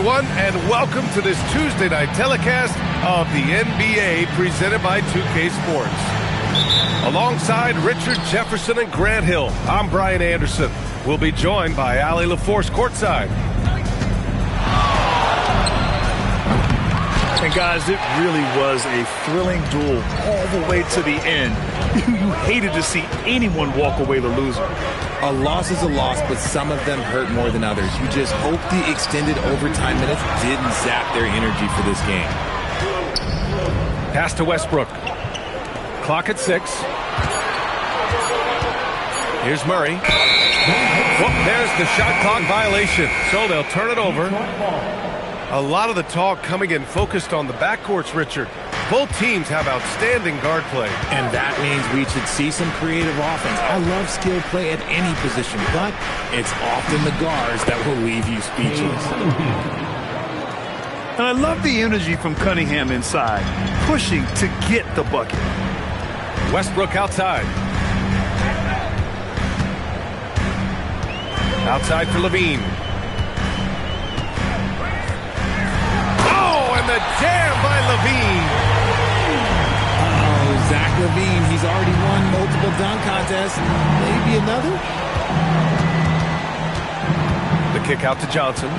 everyone, and welcome to this Tuesday night telecast of the NBA presented by 2K Sports. Alongside Richard Jefferson and Grant Hill, I'm Brian Anderson. We'll be joined by Allie LaForce courtside. And guys, it really was a thrilling duel all the way to the end. You hated to see anyone walk away the loser. A loss is a loss, but some of them hurt more than others. You just hope the extended overtime minutes didn't zap their energy for this game. Pass to Westbrook. Clock at 6. Here's Murray. Well, there's the shot clock violation, so they'll turn it over. A lot of the talk coming in focused on the backcourts, Richard. Both teams have outstanding guard play. And that means we should see some creative offense. I love skill play at any position, but it's often the guards that will leave you speechless. And I love the energy from Cunningham inside, pushing to get the bucket. Westbrook outside. Outside for Levine. Oh, and the jam by Levine. Zach LaVine, he's already won multiple dunk contests. Maybe another? The kick out to Johnson.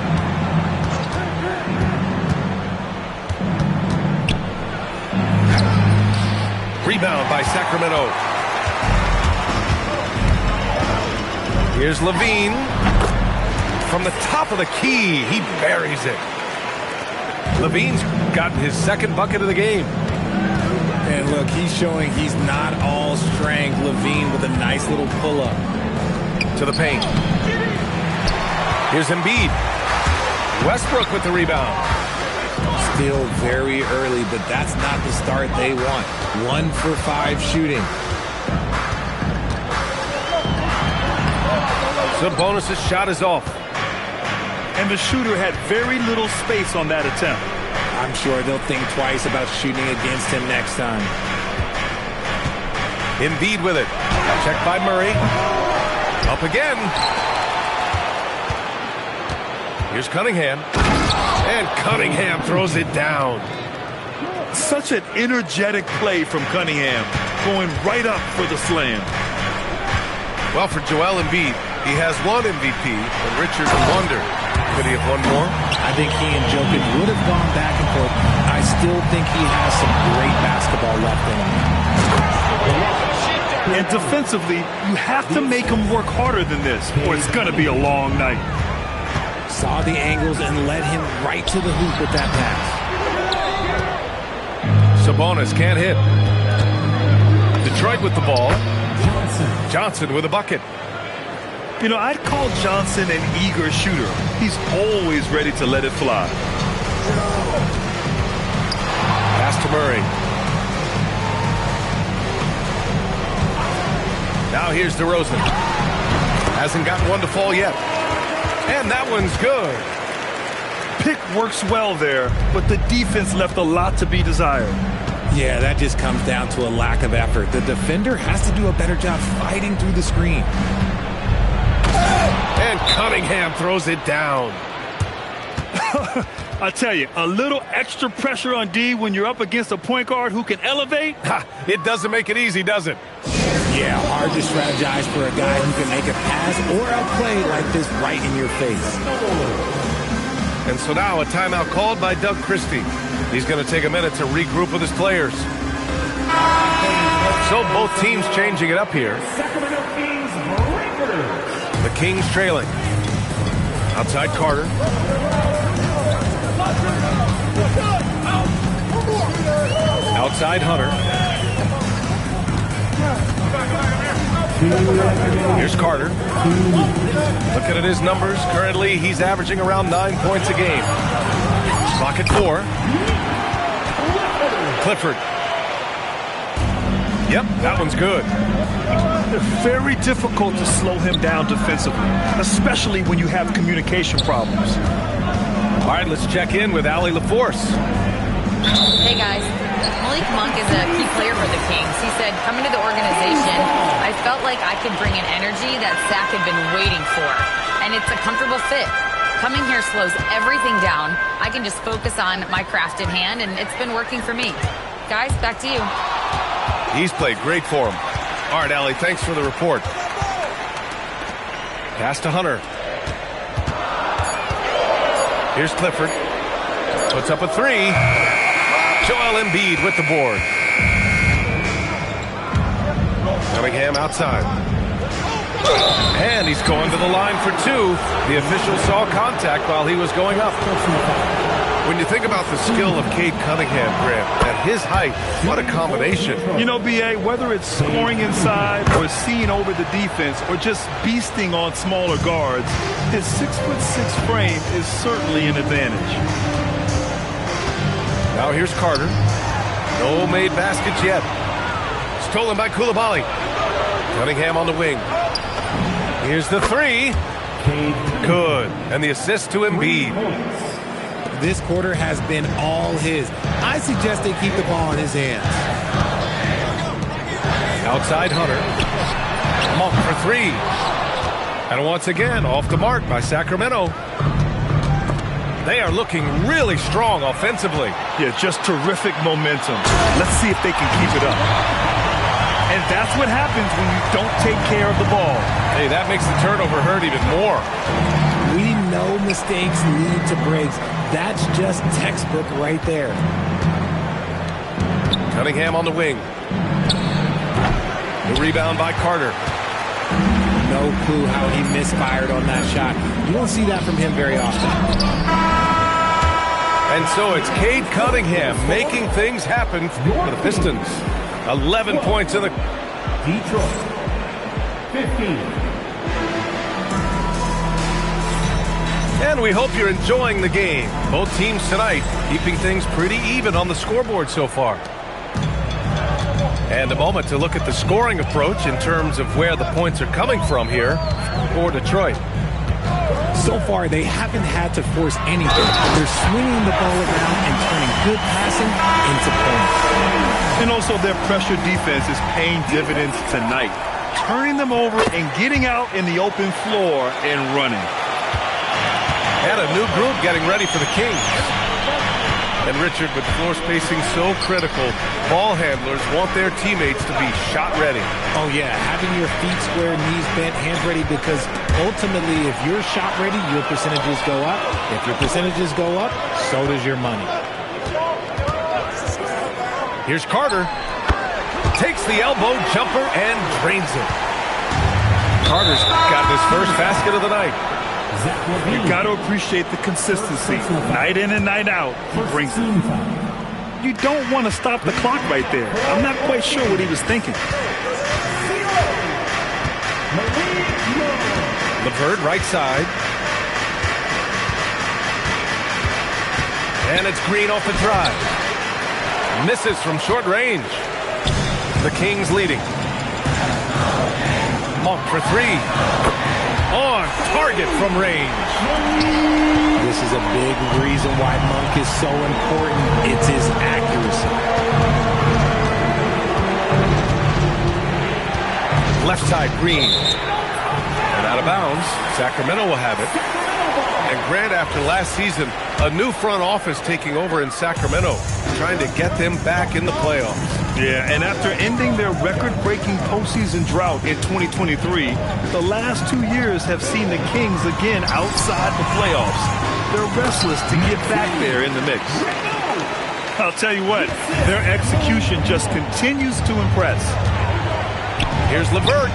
Rebound by Sacramento. Here's Levine. From the top of the key, he buries it. Levine's gotten his second bucket of the game. And look, he's showing he's not all strength. Levine with a nice little pull-up. To the paint. Here's Embiid. Westbrook with the rebound. Still very early, but that's not the start they want. 1 for 5 shooting. Sabonis' shot is off. And the shooter had very little space on that attempt. I'm sure they'll think twice about shooting against him next time. Embiid with it. Checked by Murray. Up again. Here's Cunningham. And Cunningham throws it down. Such an energetic play from Cunningham, going right up for the slam. Well, for Joel Embiid, he has one MVP, and Richard wondered, could he have won more? I think he and Jokic would have gone back and forth. I still think he has some great basketball left in him. And defensively, you have to make him work harder than this, or it's going to be a long night. Saw the angles and led him right to the hoop with that pass. Sabonis can't hit. Detroit with the ball. Johnson with a bucket. You know, I'd call Johnson an eager shooter. He's always ready to let it fly. Pass to Murray. Now here's DeRozan. Hasn't gotten one to fall yet. And that one's good. Pick works well there, but the defense left a lot to be desired. Yeah, that just comes down to a lack of effort. The defender has to do a better job fighting through the screen. And Cunningham throws it down. I tell you, a little extra pressure on D when you're up against a point guard who can elevate. It doesn't make it easy, does it? Yeah, hard to strategize for a guy who can make a pass or outplay like this right in your face. And so now a timeout called by Doug Christie. He's going to take a minute to regroup with his players. So both teams changing it up here. The Kings trailing. Outside Carter. Outside Hunter. Here's Carter. Looking at his numbers, currently he's averaging around 9 points a game. Clock at 4. Clifford. Yep, that one's good. Very difficult to slow him down defensively, especially when you have communication problems. All right, let's check in with Allie LaForce. Hey, guys. Malik Monk is a key player for the Kings. He said, coming to the organization, I felt like I could bring an energy that Zach had been waiting for, and it's a comfortable fit. Coming here slows everything down. I can just focus on my craft in hand, and it's been working for me. Guys, back to you. He's played great for him. All right, Allie, thanks for the report. Pass to Hunter. Here's Clifford. Puts up a three. Joel Embiid with the board. Cunningham outside. And he's going to the line for two. The official saw contact while he was going up. When you think about the skill of Cade Cunningham, Grant, at his height, what a combination. You know, B.A., whether it's scoring inside or seeing over the defense or just beasting on smaller guards, his 6'6" frame is certainly an advantage. Now here's Carter. No made baskets yet. Stolen by Coulibaly. Cunningham on the wing. Here's the three. Good. And the assist to Embiid. This quarter has been all his. I suggest they keep the ball in his hands. Outside Hunter. Monk for three. And once again, off the mark by Sacramento. They are looking really strong offensively. Yeah, just terrific momentum. Let's see if they can keep it up. And that's what happens when you don't take care of the ball. Hey, that makes the turnover hurt even more. We know mistakes lead to breaks. That's just textbook right there. Cunningham on the wing. The rebound by Carter. No clue how he misfired on that shot. You don't see that from him very often. And so it's Cade Cunningham making things happen for the Pistons. 11 points in the... Detroit, 15. And we hope you're enjoying the game. Both teams tonight keeping things pretty even on the scoreboard so far. And a moment to look at the scoring approach in terms of where the points are coming from here for Detroit. So far, they haven't had to force anything. They're swinging the ball around and turning good passing into points. And also their pressure defense is paying dividends tonight. Turning them over and getting out in the open floor and running. And a new group getting ready for the Kings. And Richard, with floor spacing so critical, ball handlers want their teammates to be shot ready. Oh, yeah, having your feet square, knees bent, hands ready, because ultimately, if you're shot ready, your percentages go up. If your percentages go up, so does your money. Here's Carter. Takes the elbow jumper and drains it. Carter's got his first basket of the night. You got to appreciate the consistency. Night in and night out, he brings it. You don't want to stop the clock right there. I'm not quite sure what he was thinking. LeVert right side. And it's Green off the drive. Misses from short range. The Kings leading. Monk for three. On target from range. This is a big reason why Monk is so important. It's his accuracy. Left side, Green. And out of bounds. Sacramento will have it. And Grant, after last season, a new front office taking over in Sacramento, trying to get them back in the playoffs. Yeah, and after ending their record-breaking postseason drought in 2023, the last 2 years have seen the Kings again outside the playoffs. They're restless to get back there in the mix. I'll tell you what, their execution just continues to impress. Here's LeVert.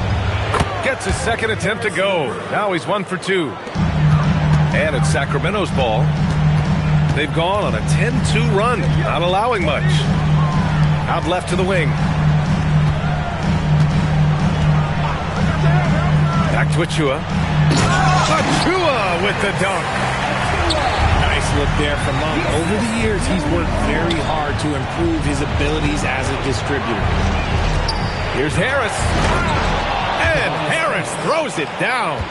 Gets his second attempt to go. Now he's 1 for 2. And it's Sacramento's ball. They've gone on a 10-2 run, not allowing much. Out left to the wing. Back to Achua. Achua with the dunk. Nice look there from Monk. Over the years, he's worked very hard to improve his abilities as a distributor. Here's Harris. And Harris throws it down.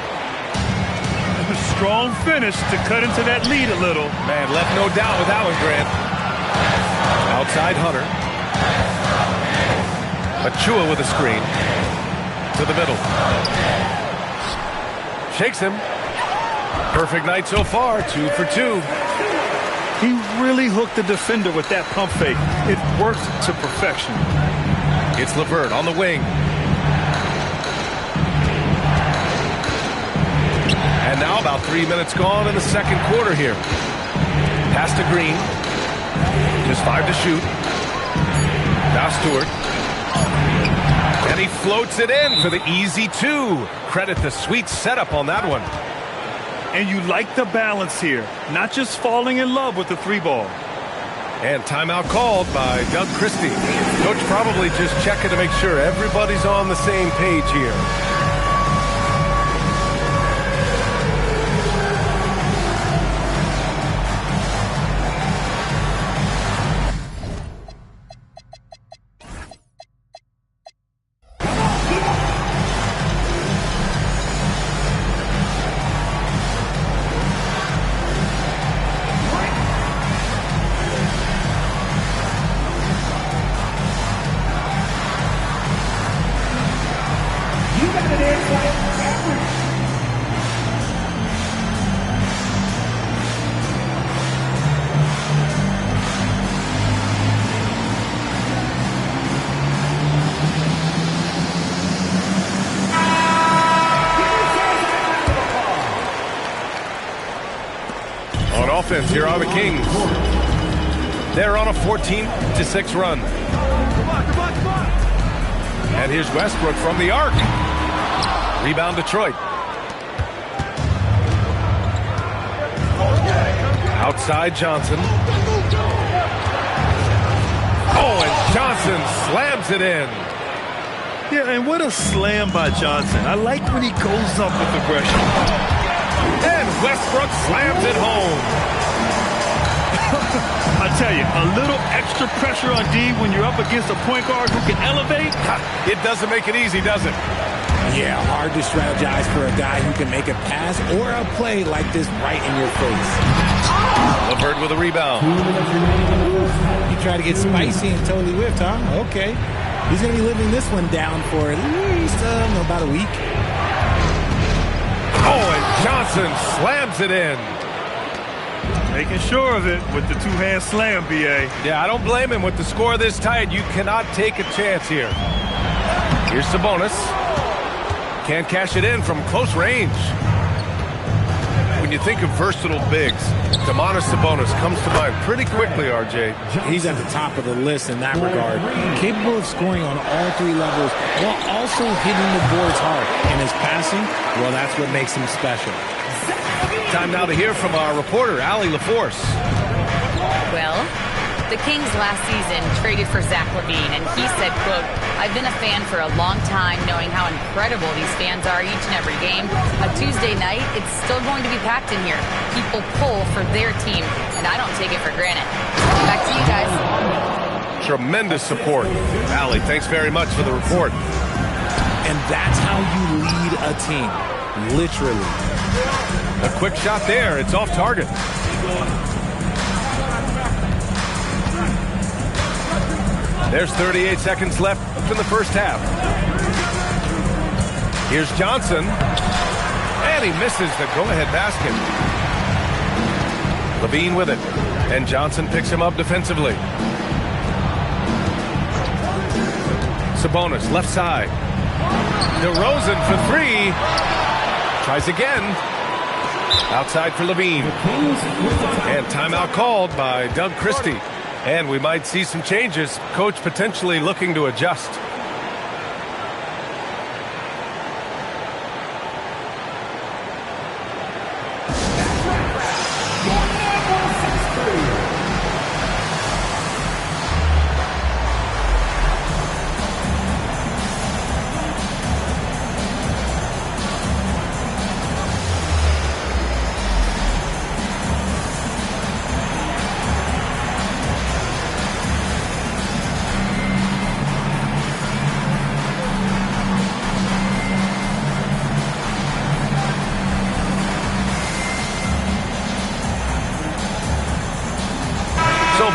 A strong finish to cut into that lead a little. Man, left no doubt with that one, Grant. Outside Hunter. Achua with a screen. To the middle. Shakes him. Perfect night so far, 2 for 2. He really hooked the defender with that pump fake. It worked to perfection. It's LeVert on the wing. And now about 3 minutes gone in the second quarter here. Pass to Green. Just 5 to shoot. Now Stewart. And he floats it in for the easy 2. Credit the sweet setup on that one. And you like the balance here. Not just falling in love with the 3-ball. And timeout called by Doug Christie. Coach probably just checking to make sure everybody's on the same page here. Offense, here are the Kings. They're on a 14-6 run. And here's Westbrook from the arc. Rebound Detroit. Outside Johnson. Oh, and Johnson slams it in. Yeah, and what a slam by Johnson. I like when he goes up with aggression. And Westbrook slams it home. I tell you, a little extra pressure on D when you're up against a point guard who can elevate. It doesn't make it easy, does it? Yeah, hard to strategize for a guy who can make a pass or a play like this right in your face. LeVert with a rebound. You try to get spicy and totally whiffed, huh? Okay. He's going to be living this one down for at least about a week. Oh, and Johnson slams it in. Making sure of it with the two-hand slam, B.A. Yeah, I don't blame him. With the score this tight, you cannot take a chance here. Here's Sabonis. Can't cash it in from close range. When you think of versatile bigs, Domantas Sabonis comes to mind pretty quickly, RJ. He's at the top of the list in that regard. Capable of scoring on all 3 levels while also hitting the boards hard. And his passing, well, that's what makes him special. Time now to hear from our reporter, Allie LaForce. Well, the Kings last season traded for Zach LaVine, and he said, quote, "I've been a fan for a long time, knowing how incredible these fans are each and every game. A Tuesday night, it's still going to be packed in here. People pull for their team, and I don't take it for granted." Back to you guys. Tremendous support. Allie, thanks very much for the report. And that's how you lead a team, literally. A quick shot there. It's off target. There's 38 seconds left in the first half. Here's Johnson. And he misses the go-ahead basket. LaVine with it. And Johnson picks him up defensively. Sabonis, left side. DeRozan for 3. Tries again. Outside for LaVine. And timeout called by Doug Christie. And we might see some changes. Coach potentially looking to adjust.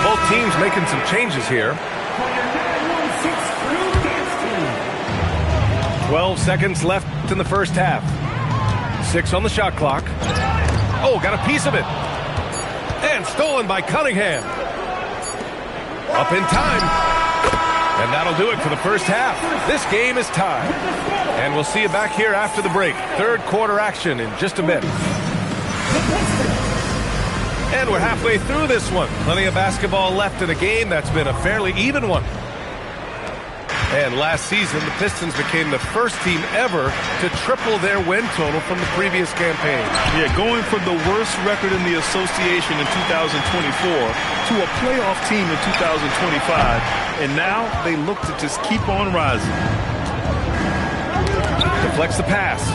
Both teams making some changes here. 12 seconds left in the first half. 6 on the shot clock. Oh, got a piece of it. And stolen by Cunningham. Up in time. And that'll do it for the first half. This game is tied. And we'll see you back here after the break. Third quarter action in just a bit. And we're halfway through this one. Plenty of basketball left in a game that's been a fairly even one. And last season, the Pistons became the first team ever to triple their win total from the previous campaign. Yeah, going from the worst record in the association in 2024 to a playoff team in 2025. And now they look to just keep on rising. Deflects the pass.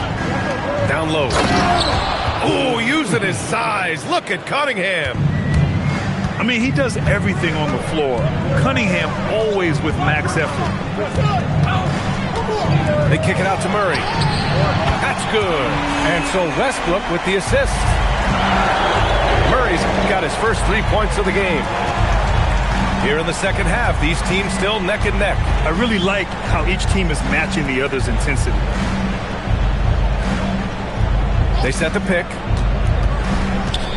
Down low. Oh, using his size. Look at Cunningham. I mean, he does everything on the floor. Cunningham always with max effort. They kick it out to Murray. That's good. And so Westbrook with the assist. Murray's got his first 3 points of the game. Here in the second half, these teams still neck and neck. I really like how each team is matching the other's intensity. They set the pick.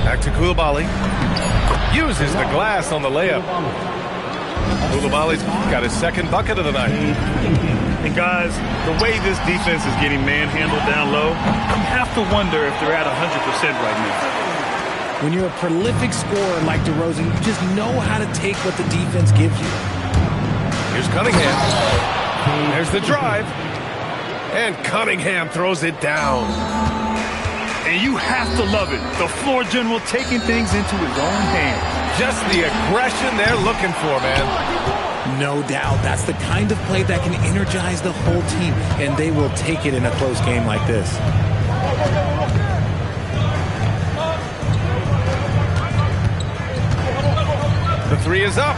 Back to Coulibaly. Uses the glass on the layup. Coulibaly's got his second bucket of the night. And guys, the way this defense is getting manhandled down low, you have to wonder if they're at 100% right now. When you're a prolific scorer like DeRozan, you just know how to take what the defense gives you. Here's Cunningham. There's the drive. And Cunningham throws it down. And you have to love it. The floor general taking things into his own hands. Just the aggression they're looking for, man. No doubt. That's the kind of play that can energize the whole team, and they will take it in a close game like this. The three is up.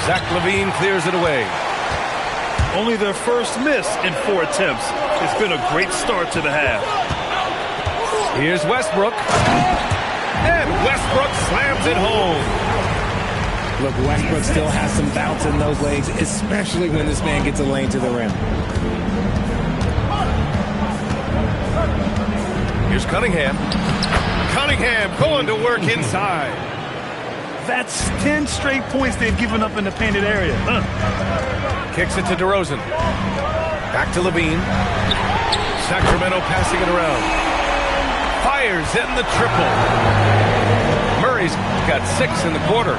Zach LaVine clears it away. Only their first miss in 4 attempts. It's been a great start to the half. Here's Westbrook. And Westbrook slams it home. Look, Westbrook still has some bounce in those legs, especially when this man gets a lane to the rim. Here's Cunningham. Cunningham going to work inside. That's 10 straight points they've given up in the painted area. Kicks it to DeRozan. Back to LaVine. Sacramento passing it around. Fires hitting the triple. Murray's got 6 in the quarter.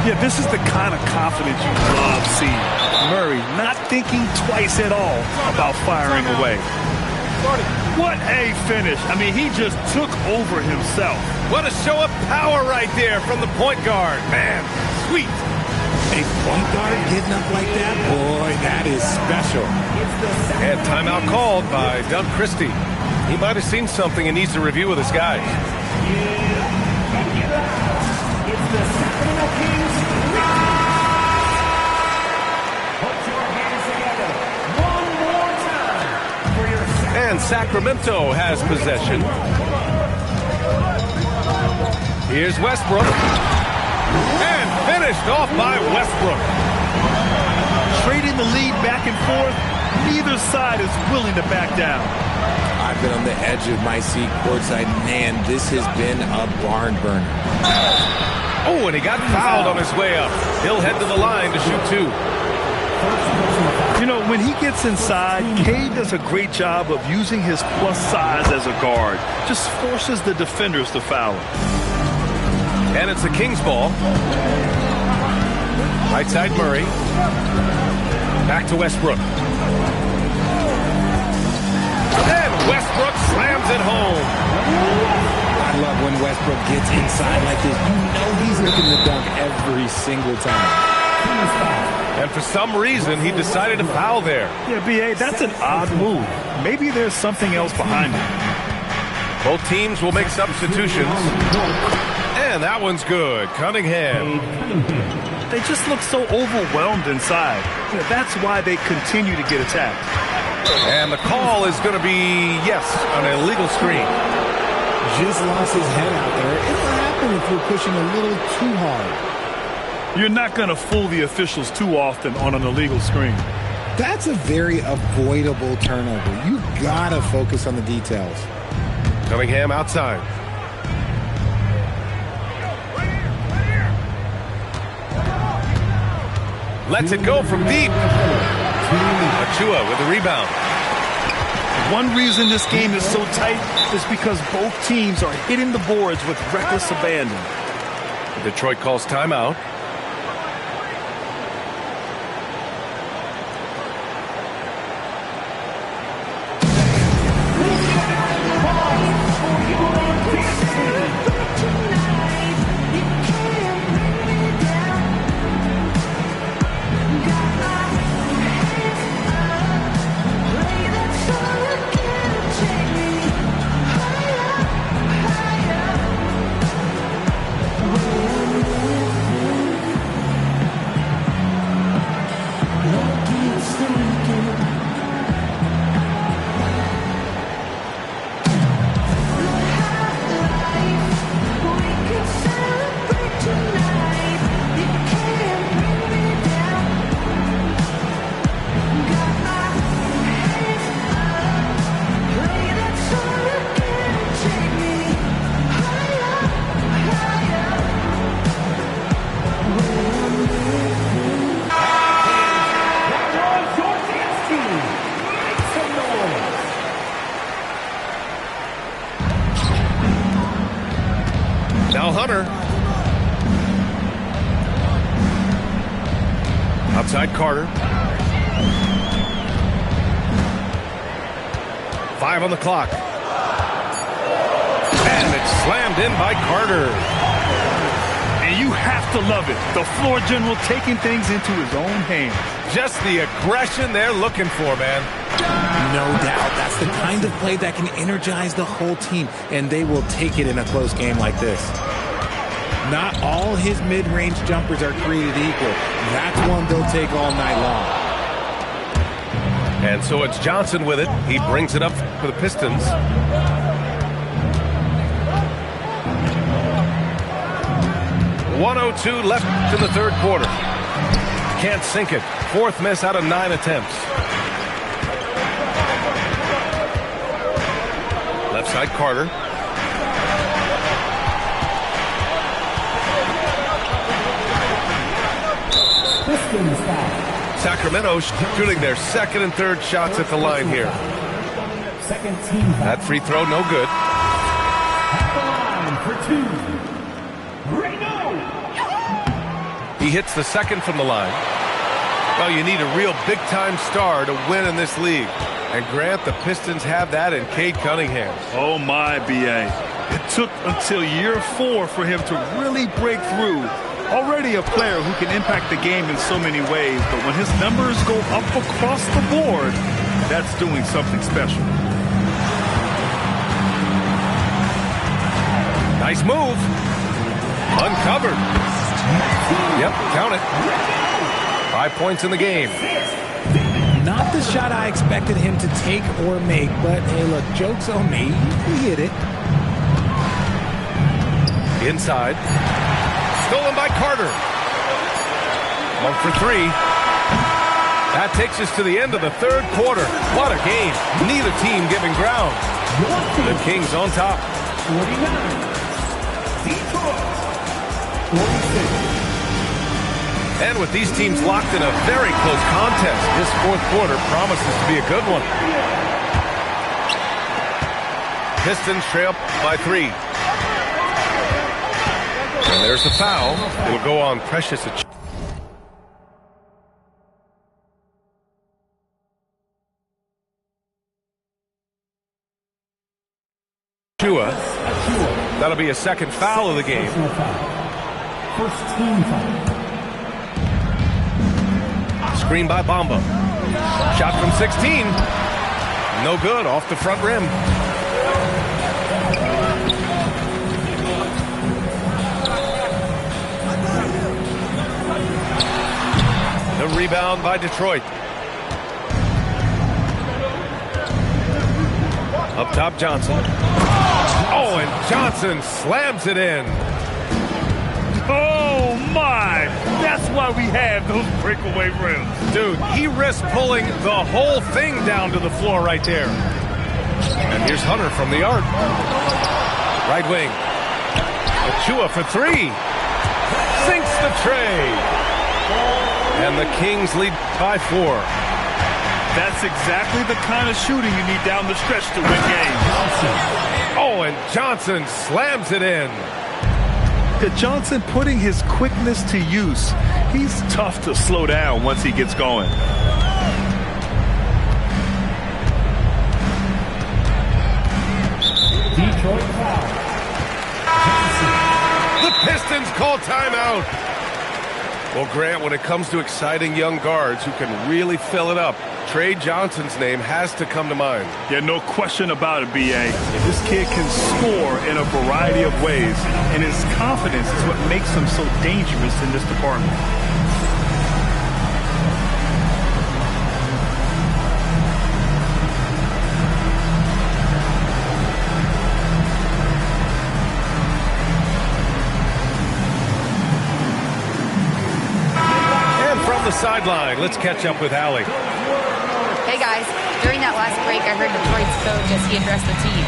Yeah, this is the kind of confidence you love seeing. Murray not thinking twice at all about firing away. What a finish. I mean, he just took over himself. What a show of power right there from the point guard. Man, sweet. A point guard getting up like that? Boy, that is special. And timeout called by Doug Christie. He might have seen something and needs to review with his guys. It's the Sacramento Kings. Put your hands together one more time for your And Sacramento has possession. Here's Westbrook. And finished off by Westbrook. Trading the lead back and forth, neither side is willing to back down. I've been on the edge of my seat courtside. Man, this has been a barn burner. Oh, and he got fouled on his way up. He'll head to the line to shoot 2. You know, when he gets inside, Cade does a great job of using his plus size as a guard. Just forces the defenders to foul him. And it's the Kings ball. Right side Murray. Back to Westbrook. And Westbrook slams it home. I love when Westbrook gets inside like this. You know he's looking to dunk every single time. And for some reason, he decided to foul there. Yeah, B.A., that's an odd move. Maybe there's something else behind it. Both teams will make substitutions. And that one's good. Cunningham. They just look so overwhelmed inside. Yeah, that's why they continue to get attacked. And the call is going to be, yes, an illegal screen. Just lost his head out there. It'll happen if you're pushing a little too hard. You're not going to fool the officials too often on an illegal screen. That's a very avoidable turnover. You got to focus on the details. Cunningham outside. Lets it go from deep. Achua with the rebound. One reason this game is so tight is because both teams are hitting the boards with reckless abandon. Detroit calls timeout. Now Hunter. Outside Carter. 5 on the clock. And it's slammed in by Carter. And you have to love it. The floor general taking things into his own hands. Just the aggression they're looking for, man. No doubt. That's the kind of play that can energize the whole team, and they will take it in a close game like this. Not all his mid-range jumpers are created equal. That's one they'll take all night long. And so it's Johnson with it. He brings it up for the Pistons. .102 left in the third quarter. Can't sink it. Fourth miss out of 9 attempts. Left side Carter. Sacramento shooting their second and third shots at the line here. That free throw no good. He hits the second from the line. Well, you need a real big-time star to win in this league. And Grant, the Pistons have that in Cade Cunningham. Oh my, B.A. It took until year 4 for him to really break through. Already a player who can impact the game in so many ways, but when his numbers go up across the board, that's doing something special. Nice move. Uncovered. Yep, count it. 5 points in the game. Not the shot I expected him to take or make, but hey, look, joke's on me. He hit it. Inside. Stolen by Carter. 1 for 3. That takes us to the end of the third quarter. What a game. Neither team giving ground. The Kings on top. 49. Detroit. 46. And with these teams locked in a very close contest, this fourth quarter promises to be a good one. Pistons trail by 3. And there's the foul. It'll go on Precious Achua. That'll be a second foul of the game. First team foul. Screen by Bamba. Shot from 16. No good, off the front rim. The rebound by Detroit. Up top, Johnson. Oh, and Johnson slams it in. Oh, my! That's why we have those breakaway rims. Dude, he risked pulling the whole thing down to the floor right there. And here's Hunter from the arc. Right wing. Achua for three. Sinks the tray. And the Kings lead by 4. That's exactly the kind of shooting you need down the stretch to win games. Oh, and Johnson slams it in. Johnson putting his quickness to use. He's tough to slow down once he gets going. Detroit foul. The Pistons call timeout. Well, Grant, when it comes to exciting young guards who can really fill it up, Trey Johnson's name has to come to mind. Yeah, no question about it, B.A. This kid can score in a variety of ways, and his confidence is what makes him so dangerous in this department. And from the sideline, let's catch up with Allie. Hey guys, during that last break, I heard Detroit's coach as he addressed the team.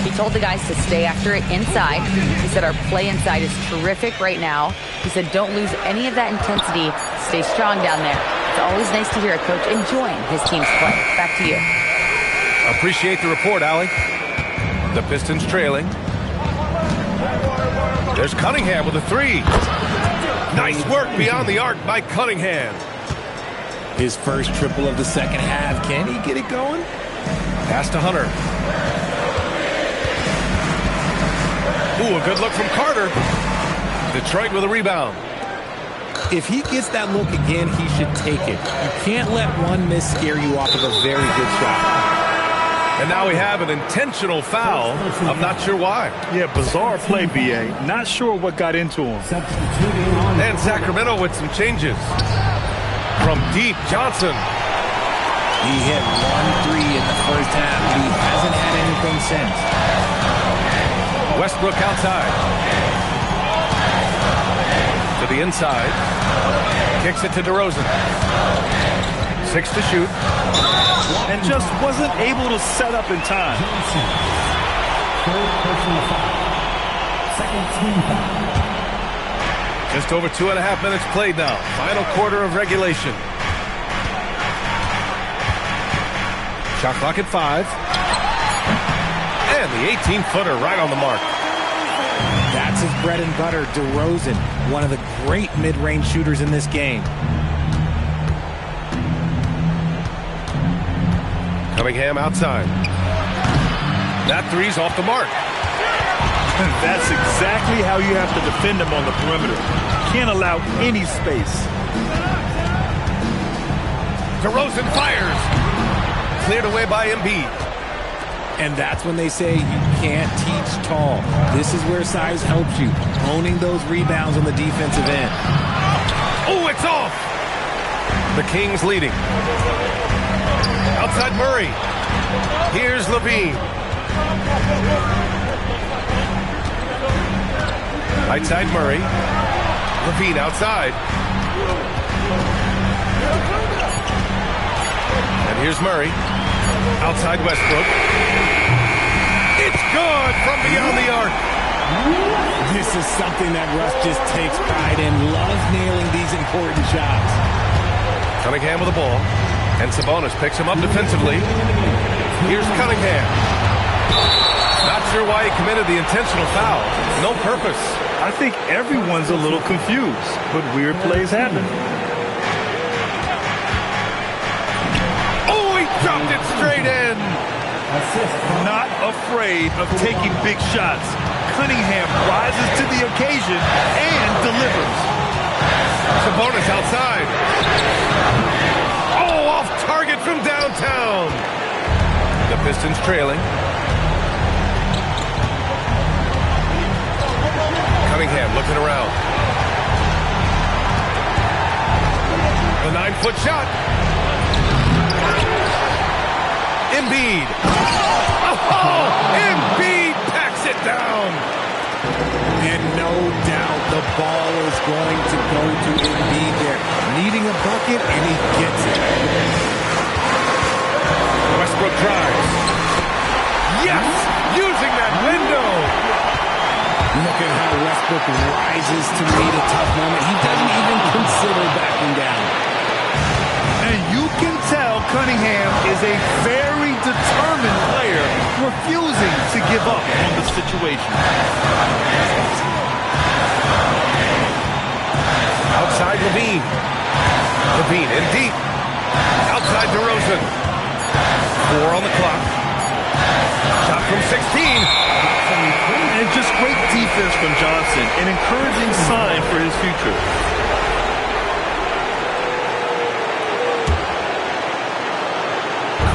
He told the guys to stay after it inside. He said our play inside is terrific right now. He said don't lose any of that intensity. Stay strong down there. It's always nice to hear a coach enjoying his team's play. Back to you. Appreciate the report, Allie. The Pistons trailing. There's Cunningham with a three. Nice work beyond the arc by Cunningham. His first triple of the second half. Can he get it going? Pass to Hunter. Ooh, a good look from Carter. Detroit with a rebound. If he gets that look again, he should take it. You can't let one miss scare you off of a very good shot. And now we have an intentional foul. I'm not sure why. Yeah, bizarre play, B.A. Not sure what got into him. Substituting on. And Sacramento with some changes. From deep, Johnson. He hit 1-3 in the first half, but he hasn't had anything since. Westbrook outside. To the inside. Kicks it to DeRozan. 6 to shoot. And just wasn't able to set up in time. Third personal foul. Second team foul. Just over 2.5 minutes played now. Final quarter of regulation. Shot clock at 5. And the 18-footer right on the mark. That's his bread and butter, DeRozan, one of the great mid-range shooters in this game. Cunningham outside. That three's off the mark. That's exactly how you have to defend him on the perimeter. Can't allow any space. DeRozan fires. Cleared away by Embiid. And that's when they say you can't teach tall. This is where size helps you, owning those rebounds on the defensive end. Oh, it's off. The Kings leading. Outside Murray. Here's Levine. Right side Murray. Levine outside. And here's Murray. Outside Westbrook. It's good from beyond the arc. This is something that Russ just takes pride in. Loves nailing these important shots. Cunningham with the ball. And Sabonis picks him up defensively. Here's Cunningham. Not sure why he committed the intentional foul. No purpose. I think everyone's a little confused, but weird plays happen. Oh, he dropped it straight in. Assist. Not afraid of taking big shots. Cunningham rises to the occasion and delivers. Sabonis outside. Oh, off target from downtown. The Pistons trailing. Cunningham looking around. The 9-foot shot. Embiid. Oh, Embiid packs it down. And no doubt the ball is going to go to Embiid there. Needing a bucket, and he gets it. Westbrook drives. Look at how Westbrook rises to meet a tough moment. He doesn't even consider backing down. And you can tell Cunningham is a very determined player, refusing to give up on the situation. Outside LaVine. LaVine in deep. Outside DeRozan. 4 on the clock. Shot from 16. And just great defense from Johnson. An encouraging sign for his future.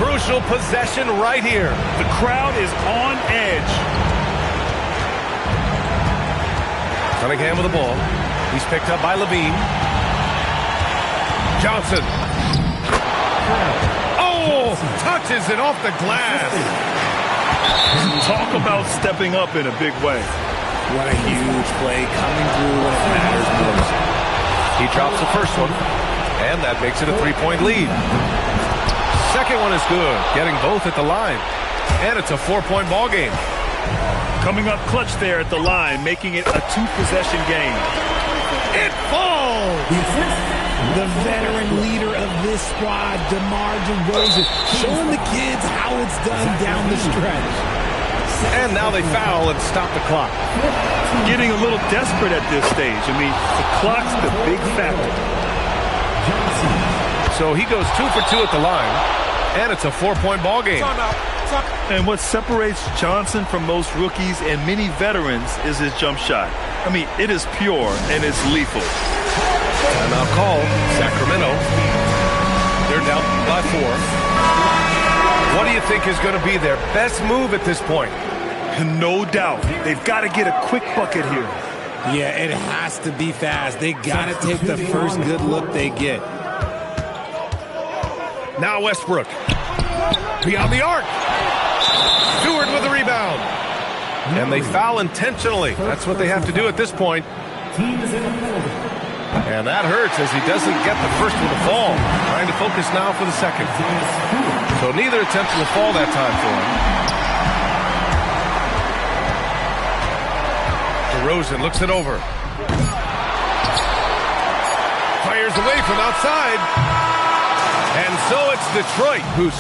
Crucial possession right here. The crowd is on edge. Cunningham with the ball. He's picked up by LaVine. Johnson. Oh, touches it off the glass. Talk about stepping up in a big way. What a huge play coming through when it matters most. He drops the first one, and that makes it a 3-point lead. Second one is good, getting both at the line. And it's a 4-point ball game. Coming up clutch there at the line, making it a 2-possession game. It falls! The veteran leader of this squad, DeMar DeRozan, showing the kids how it's done down the stretch. And now they foul and stop the clock. Getting a little desperate at this stage. I mean, the clock's the big factor. So he goes 2 for 2 at the line, and it's a 4-point ball game. And what separates Johnson from most rookies and many veterans is his jump shot. I mean, it is pure and it's lethal. Timeout call, Sacramento. They're down by 4. What do you think is going to be their best move at this point? No doubt. They've got to get a quick bucket here. Yeah, it has to be fast. They got to take the first good look they get. Now Westbrook. Beyond the arc. Stewart with the rebound. And they foul intentionally. That's what they have to do at this point. And that hurts as he doesn't get the first one to fall. Trying to focus now for the second. So neither attempts to fall that time for him. DeRozan looks it over. Fires away from outside. And so it's Detroit who's